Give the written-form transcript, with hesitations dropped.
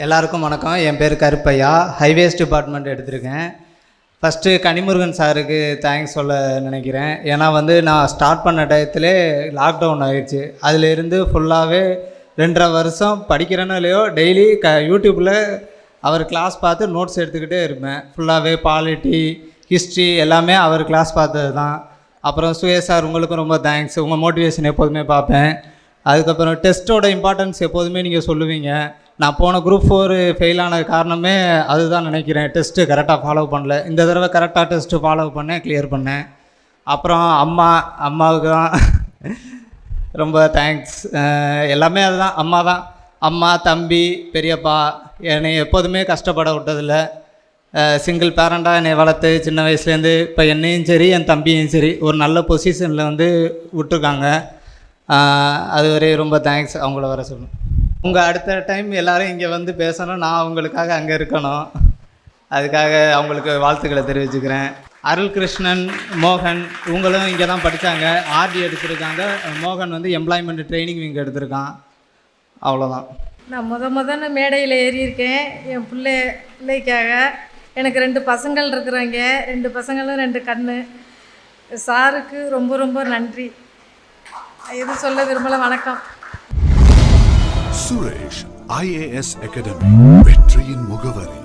எல்லாருக்கும் வணக்கம். என் பேர் கருப்பையா. ஹைவேஸ் டிபார்ட்மெண்ட் எடுத்திருக்கேன். ஃபஸ்ட்டு கனிமுருகன் சாருக்கு தேங்க்ஸ் சொல்ல நினைக்கிறேன். ஏன்னா நான் ஸ்டார்ட் பண்ண டயத்திலே லாக்டவுன் ஆகிடுச்சு. அதிலேருந்து ஃபுல்லாகவே 2.5 வருஷம் படிக்கிறேனோ இல்லையோ டெய்லி யூடியூப்பில் அவர் கிளாஸ் பார்த்து நோட்ஸ் எடுத்துக்கிட்டே இருப்பேன். ஃபுல்லாகவே பாலிட்டி, ஹிஸ்ட்ரி எல்லாமே அவர் கிளாஸ் பார்த்தது தான். அப்புறம் சுயேஷ் உங்களுக்கும் ரொம்ப தேங்க்ஸ். உங்கள் மோட்டிவேஷன் எப்போதுமே பார்ப்பேன். அதுக்கப்புறம் டெஸ்ட்டோட இம்பார்ட்டன்ஸ் எப்போதுமே நீங்கள் சொல்லுவீங்க. நான் போன குரூப் 4 ஃபெயில் ஆன காரணமே அதுதான் நினைக்கிறேன். டெஸ்ட்டு கரெக்டாக ஃபாலோ பண்ணல. இந்த தடவை கரெக்டாக டெஸ்ட்டு ஃபாலோ பண்ணேன், கிளியர் பண்ணேன். அப்புறம் அம்மாவுக்கு தான் ரொம்ப தேங்க்ஸ். எல்லாமே அதுதான், அம்மா தான். அம்மா, தம்பி, பெரியப்பா என்னை எப்போதுமே கஷ்டப்பட விட்டதில்ல. சிங்கிள் பேரண்டாக என்னை வளர்த்து சின்ன வயசுலேருந்து இப்போ என்னையும் சரி என் தம்பியும் சரி ஒரு நல்ல பொசிஷனில் விட்டுருக்காங்க. அது வரை ரொம்ப தேங்க்ஸ். அவங்கள வர சொல்லணும். உங்கள் அடுத்த டைம் எல்லோரும் இங்கே பேசணும். நான் அவங்களுக்காக அங்கே இருக்கணும். அதுக்காக அவங்களுக்கு வாழ்த்துக்களை தெரிவிச்சுக்கிறேன். அருள் கிருஷ்ணன், மோகன் இவங்களும் இங்கே தான் படித்தாங்க. ஆர்டி எடுத்திருக்காங்க. மோகன் எம்ப்ளாய்மெண்ட் ட்ரைனிங் இங்கே எடுத்திருக்கான். அவ்வளோதான். நான் முதல்ல மேடையில் ஏறியிருக்கேன் என் பிள்ளைக்காக. எனக்கு 2 பசங்கள் இருக்கிறாங்க. 2 பசங்களும் 2 கண்ணு. சாருக்கு ரொம்ப ரொம்ப நன்றி. எது சொல்ல விரும்பல. வணக்கம். சுரேஷ் IAS அகாடமி வெற்றியின் முகவரி.